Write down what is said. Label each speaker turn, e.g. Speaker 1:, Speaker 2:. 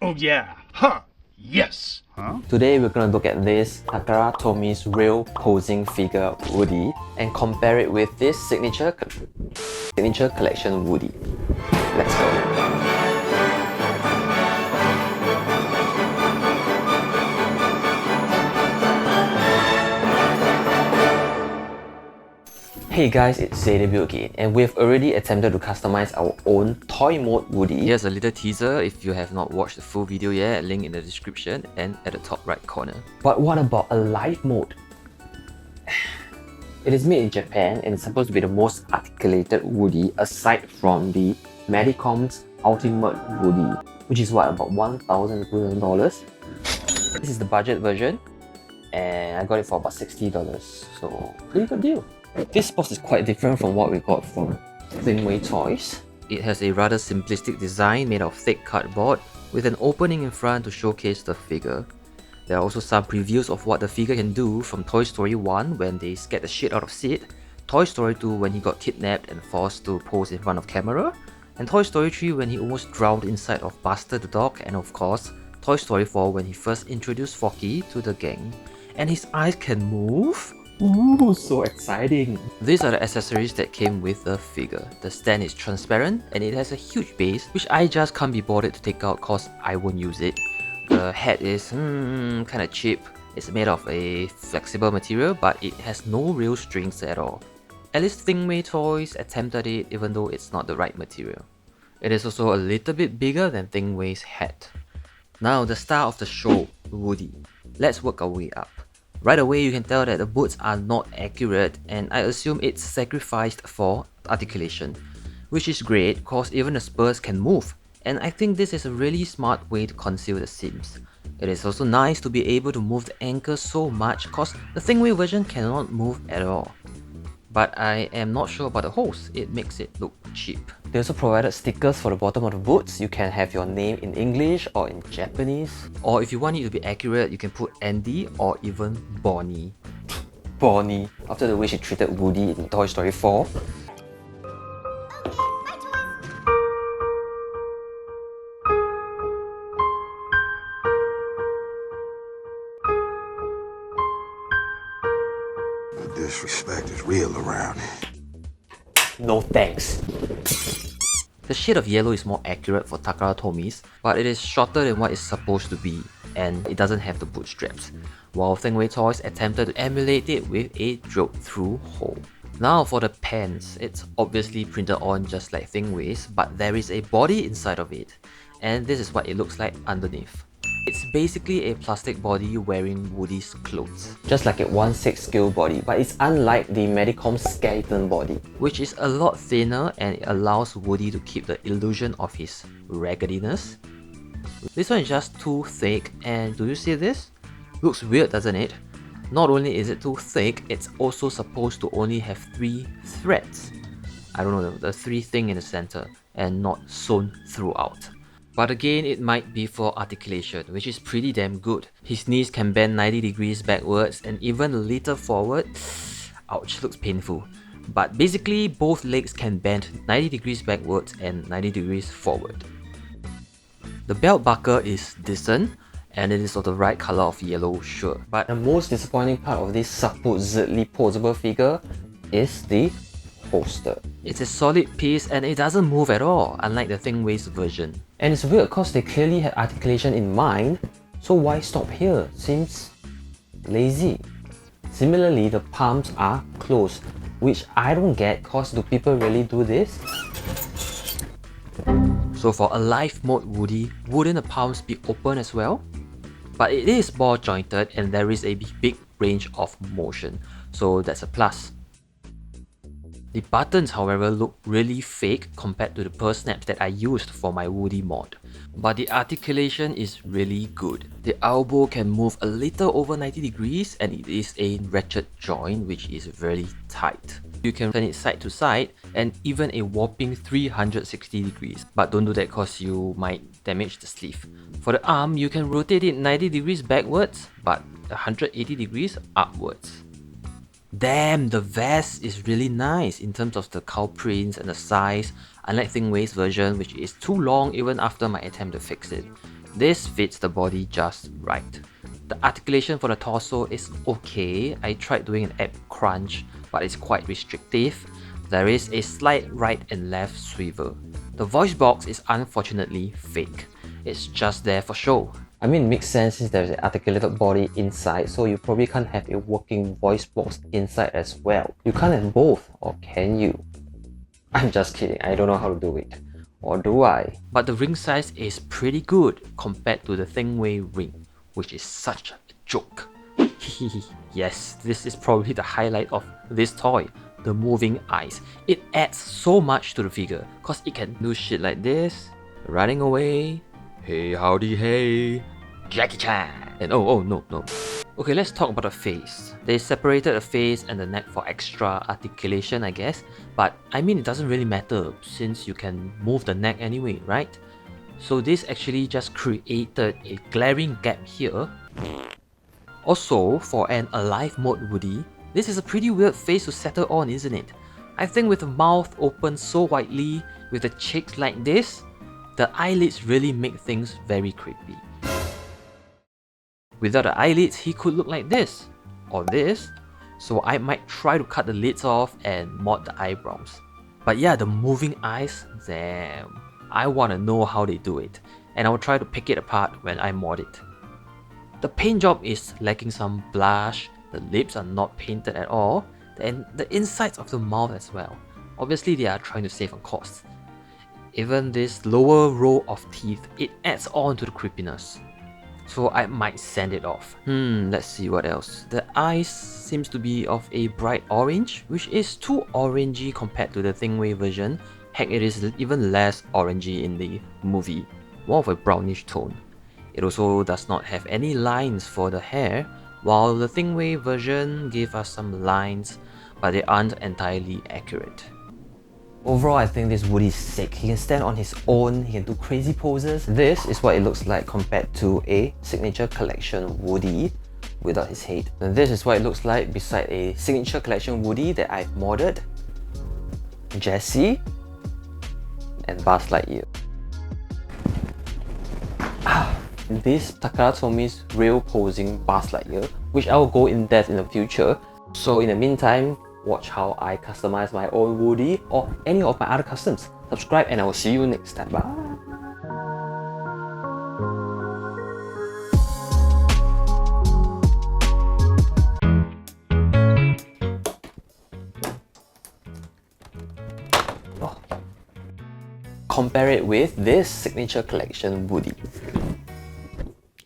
Speaker 1: Oh yeah, huh, yes. Huh?
Speaker 2: Today we're gonna look at this Takara Tomy's real posing figure Woody and compare it with this signature collection Woody. Let's go. Hey guys, it's Zaydebu again, and we've already attempted to customize our own toy mode Woody. Here's a little teaser if you have not watched the full video yet, link in the description and at the top right corner. But what about a live mode? It is made in Japan and it's supposed to be the most articulated Woody aside from the Medicom's Ultimate Woody, which is what, about $1,000. This is the budget version and I got it for about $60, so pretty good deal. This box is quite different from what we got from Thinway Toys. It has a rather simplistic design made of thick cardboard with an opening in front to showcase the figure. There are also some previews of what the figure can do, from Toy Story 1 when they scared the shit out of Sid, Toy Story 2 when he got kidnapped and forced to pose in front of camera, and Toy Story 3 when he almost drowned inside of Buster the dog, and of course Toy Story 4 when he first introduced Forky to the gang. And his eyes can move? Ooh, so exciting! These are the accessories that came with the figure. The stand is transparent and it has a huge base, which I just can't be bothered to take out cause I won't use it. The head is kinda cheap. It's made of a flexible material, but it has no real strings at all. At least Thinway Toys attempted it, even though it's not the right material. It is also a little bit bigger than Thinway's head. Now the star of the show, Woody. Let's work our way up. Right away you can tell that the boots are not accurate, and I assume it's sacrificed for articulation, which is great cause even the spurs can move, and I think this is a really smart way to conceal the seams. It is also nice to be able to move the ankle so much cause the Thinway version cannot move at all. But I am not sure about the holes, it makes it look cheap. They also provided stickers for the bottom of the boots. You can have your name in English or in Japanese. Or if you want it to be accurate, you can put Andy or even Bonnie. Bonnie, after the way she treated Woody in Toy Story 4.
Speaker 3: The disrespect is real around here.
Speaker 2: No thanks. The shade of yellow is more accurate for Takara Tomy's, but it is shorter than what it's supposed to be, and it doesn't have the bootstraps, while Thinway Toys attempted to emulate it with a drilled through hole. Now for the pants, it's obviously printed on just like Thinway's, but there is a body inside of it, and this is what it looks like underneath. It's basically a plastic body wearing Woody's clothes. Just like a 1/6 scale body, but it's unlike the Medicom skeleton body, which is a lot thinner and it allows Woody to keep the illusion of his raggediness. This one is just too thick, and do you see this? Looks weird, doesn't it? Not only is it too thick, it's also supposed to only have 3 threads. I don't know, the 3 thing in the center, and not sewn throughout. But again, it might be for articulation, which is pretty damn good. His knees can bend 90 degrees backwards and even a little forward. Ouch, looks painful. But basically, both legs can bend 90 degrees backwards and 90 degrees forward. The belt buckle is decent, and it is of the right color of yellow, sure. But the most disappointing part of this supposedly posable figure is the holster. It's a solid piece and it doesn't move at all, unlike the Thinway's version. And it's weird cause they clearly had articulation in mind, so why stop here? Seems lazy. Similarly, the palms are closed, which I don't get cause do people really do this? So for a live mode Woody, wouldn't the palms be open as well? But it is ball jointed and there is a big range of motion, so that's a plus. The buttons, however, look really fake compared to the purse snaps that I used for my Woody mod. But the articulation is really good. The elbow can move a little over 90 degrees and it is a ratchet joint which is very tight. You can turn it side to side and even a whopping 360 degrees. But don't do that cause you might damage the sleeve. For the arm, you can rotate it 90 degrees backwards but 180 degrees upwards. Damn, the vest is really nice in terms of the cow prints and the size, unlike Thinway's version which is too long even after my attempt to fix it. This fits the body just right. The articulation for the torso is okay. I tried doing an ab crunch, but it's quite restrictive. There is a slight right and left swivel. The voice box is unfortunately fake. It's just there for show. I mean, it makes sense since there's an articulated body inside, so you probably can't have a working voice box inside as well. You can't have both, or can you? I'm just kidding, I don't know how to do it. Or do I? But the ring size is pretty good compared to the Thinway ring, which is such a joke. Yes, this is probably the highlight of this toy, the moving eyes. It adds so much to the figure, cause it can do shit like this, running away, hey howdy hey, Jackie Chan, and oh no. Okay, let's talk about the face. They separated the face and the neck for extra articulation, I guess. But I mean, it doesn't really matter since you can move the neck anyway, right? So this actually just created a glaring gap here. Also, for an alive mode Woody, this is a pretty weird face to settle on, isn't it? I think with the mouth open so widely, with the cheeks like this, the eyelids really make things very creepy. Without the eyelids, he could look like this, or this, so I might try to cut the lids off and mod the eyebrows. But yeah, the moving eyes, damn, I wanna know how they do it, and I'll try to pick it apart when I mod it. The paint job is lacking some blush, the lips are not painted at all, and the insides of the mouth as well. Obviously they are trying to save on costs. Even this lower row of teeth, it adds on to the creepiness. So I might send it off. Let's see what else. The eyes seems to be of a bright orange, which is too orangey compared to the Thinway version. Heck, it is even less orangey in the movie, more of a brownish tone. It also does not have any lines for the hair, while the Thinway version gave us some lines, but they aren't entirely accurate. Overall, I think this Woody is sick. He can stand on his own, he can do crazy poses. This is what it looks like compared to a Signature Collection Woody without his head. And this is what it looks like beside a Signature Collection Woody that I've modded, Jessie, and Buzz Lightyear. This Takara Tomy's real posing Buzz Lightyear, which I will go in depth in the future. So in the meantime, watch how I customize my own Woody or any of my other customs. Subscribe and I will see you next time. Bye! Compare it with this Signature Collection Woody.